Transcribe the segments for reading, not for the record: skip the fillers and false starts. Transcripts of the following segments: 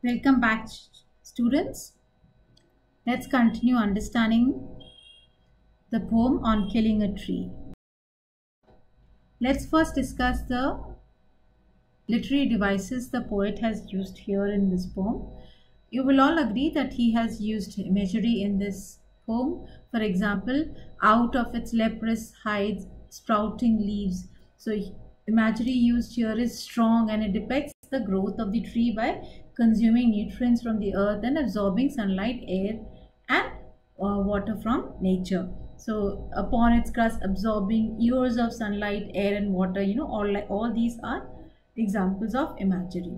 Welcome back, students. Let's continue understanding the poem on killing a tree. Let's first discuss the literary devices the poet has used here in this poem. You will all agree that he has used imagery in this poem. For example, out of its leprous hides sprouting leaves. So imagery used here is strong, and it depicts the growth of the tree by consuming nutrients from the earth and absorbing sunlight, air, and water from nature. So upon its crust absorbing years of sunlight, air, and water, all these are examples of imagery.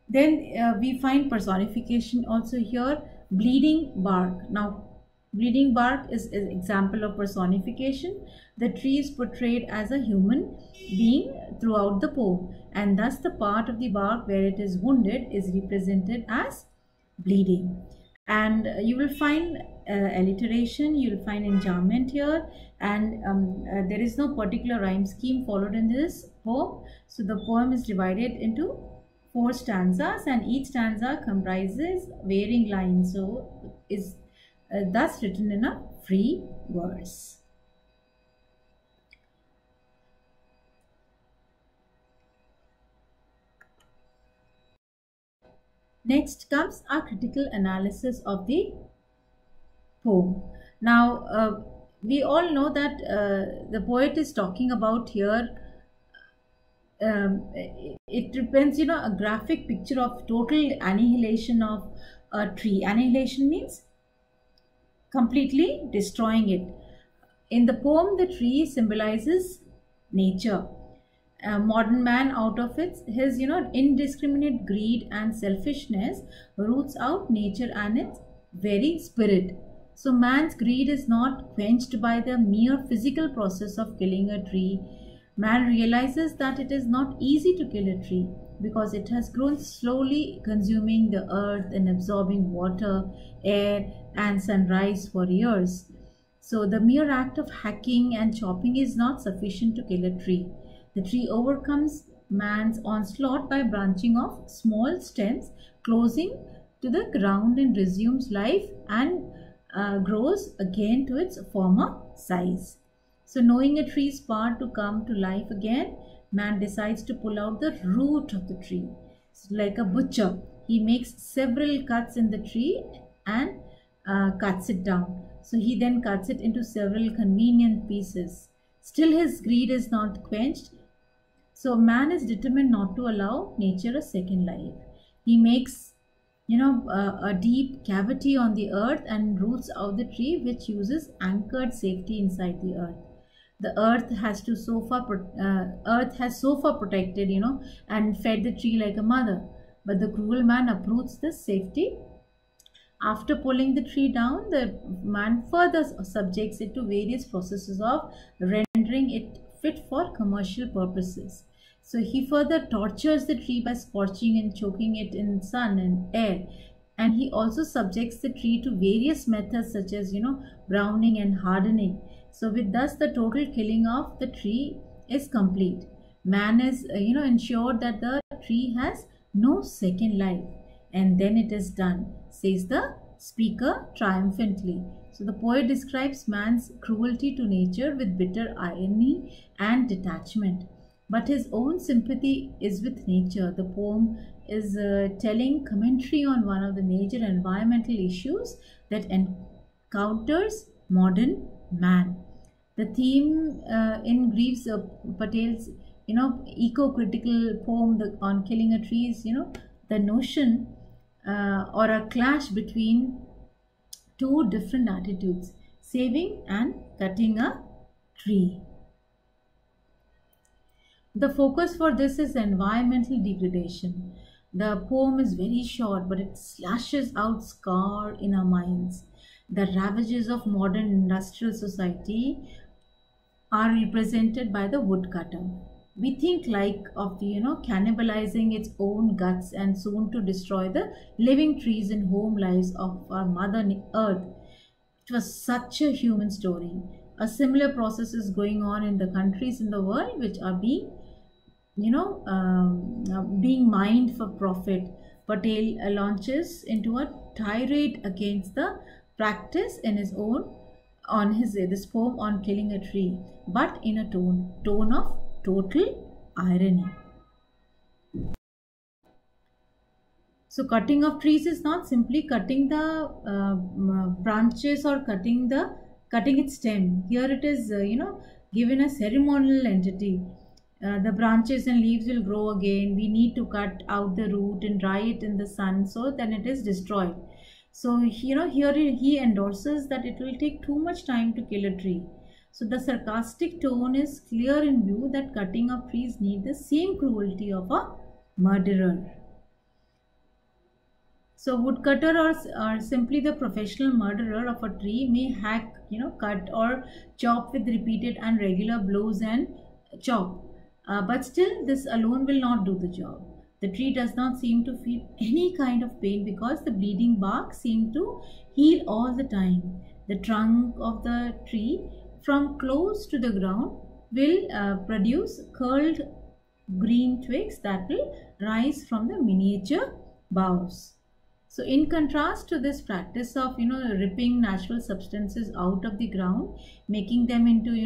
Then we find personification also here. Bleeding bark. Now bleeding bark is an example of personification. The tree is portrayed as a human being throughout the poem, and thus the part of the bark where it is wounded is represented as bleeding. And you will find alliteration, you will find enjambment here, and there is no particular rhyme scheme followed in this poem. So the poem is divided into 4 stanzas, and each stanza comprises varying lines, so is thus written in a free verse. Next comes our critical analysis of the poem. Now, we all know that the poet is talking about here. It represents, a graphic picture of total annihilation of a tree. Annihilation means completely destroying it. In the poem, the tree symbolizes nature. Modern man, out of his indiscriminate greed and selfishness, roots out nature and its very spirit. So man's greed is not quenched by the mere physical process of killing a tree. Man realizes that it is not easy to kill a tree because it has grown slowly, consuming the earth and absorbing water, air, and sunrise for years. So the mere act of hacking and chopping is not sufficient to kill a tree. The tree overcomes man's onslaught by branching off small stems, closing to the ground, and resumes life and grows again to its former size. So knowing a tree's power to come to life again, man decides to pull out the root of the tree. So like a butcher, he makes several cuts in the tree and cuts it down. So he then cuts it into several convenient pieces. Still his greed is not quenched. So man is determined not to allow nature a second life. He makes a deep cavity on the earth and roots out the tree, which uses anchored safety inside the earth. The earth has so far protected, and fed the tree like a mother. But the cruel man uproots this safety. After pulling the tree down, the man further subjects it to various processes of rendering it fit for commercial purposes. So he further tortures the tree by scorching and choking it in sun and air. And he also subjects the tree to various methods such as, browning and hardening. So with thus the total killing of the tree is complete. Man is, ensured that the tree has no second life. And then it is done, says the speaker triumphantly. So the poet describes man's cruelty to nature with bitter irony and detachment. But his own sympathy is with nature. The poem is telling commentary on one of the major environmental issues that encounters modern man. The theme in Greaves Patel's, eco-critical poem on killing a tree is, the notion or a clash between two different attitudes, saving and cutting a tree. The focus for this is environmental degradation. The poem is very short, but it slashes out scar in our minds. The ravages of modern industrial society are represented by the woodcutter. We think like of the, cannibalizing its own guts and soon to destroy the living trees and home lives of our mother earth. It was such a human story. A similar process is going on in the countries in the world which are being being mined for profit. Patel launches into a tirade against the practice in his own on his this poem on killing a tree, but in a tone of total irony. So cutting of trees is not simply cutting the branches or cutting its stem. Here it is, given a ceremonial entity. The branches and leaves will grow again. We need to cut out the root and dry it in the sun, so then it is destroyed. So here he endorses that it will take too much time to kill a tree. So the sarcastic tone is clear in view that cutting of trees need the same cruelty of a murderer. So woodcutter or simply the professional murderer of a tree may hack, cut or chop with repeated and regular blows and chop. But still this alone will not do the job. The tree does not seem to feel any kind of pain because the bleeding bark seems to heal all the time. The trunk of the tree from close to the ground will produce curled green twigs that will rise from the miniature boughs. So in contrast to this practice of ripping natural substances out of the ground, making them into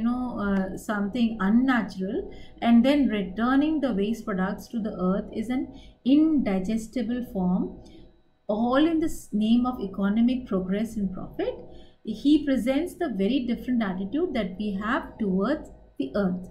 something unnatural, and then returning the waste products to the earth is an indigestible form, all in the name of economic progress and profit. He presents the very different attitude that we have towards the earth.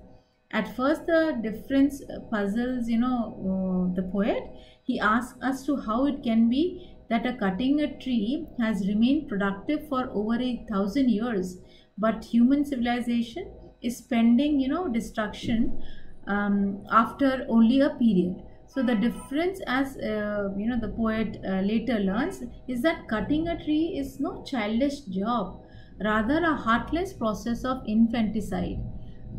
At first the difference puzzles the poet. He asks us to how it can be that cutting a tree has remained productive for over 1,000 years, but human civilization is spending destruction after only a period. So the difference, as the poet later learns, is that cutting a tree is no childish job, rather a heartless process of infanticide.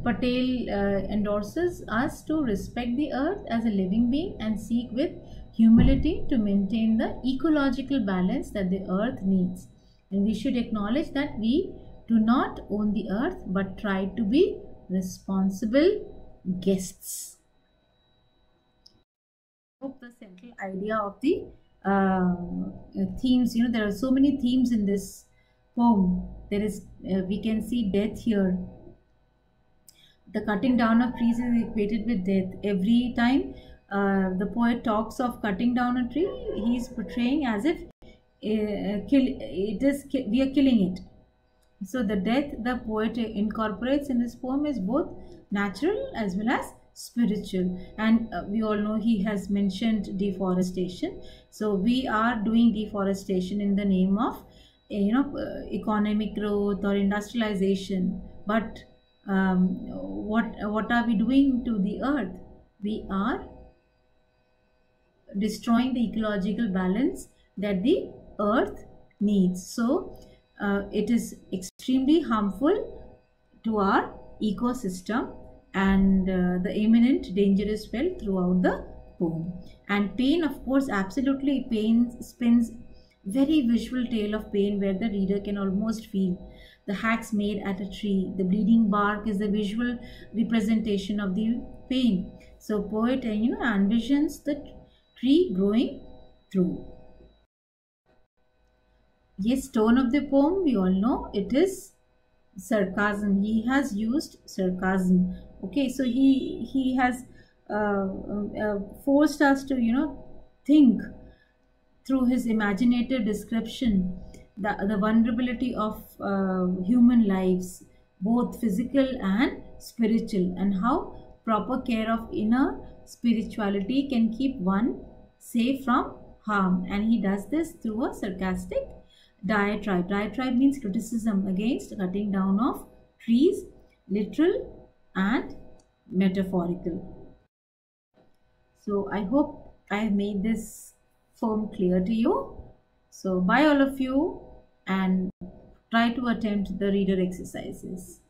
Patel endorses us to respect the earth as a living being and seek with humility to maintain the ecological balance that the earth needs. And we should acknowledge that we do not own the earth but try to be responsible guests. I hope the central idea of the themes, there are so many themes in this poem. There is, we can see death here. The cutting down of trees is equated with death. Every time the poet talks of cutting down a tree, he is portraying as if we are killing it. So the death the poet incorporates in this poem is both natural as well as spiritual. And we all know he has mentioned deforestation. So we are doing deforestation in the name of economic growth or industrialization. But what are we doing to the earth? We are destroying the ecological balance that the earth needs. So it is extremely harmful to our ecosystem, and the imminent danger is felt throughout the poem. And pain, of course, absolutely, pain spins very visual tale of pain where the reader can almost feel the hacks made at a tree. The bleeding bark is the visual representation of the pain. So poet envisions the tree growing through. Yes, tone of the poem, we all know it is sarcasm. He has used sarcasm. Okay, so he has forced us to think through his imaginative description the vulnerability of human lives, both physical and spiritual, and how proper care of inner spirituality can keep one safe from harm. And he does this through a sarcastic diatribe. Diatribe means criticism against cutting down of trees, literal and metaphorical. So I hope I have made this poem clear to you. So bye all of you, and try to attempt the reader exercises.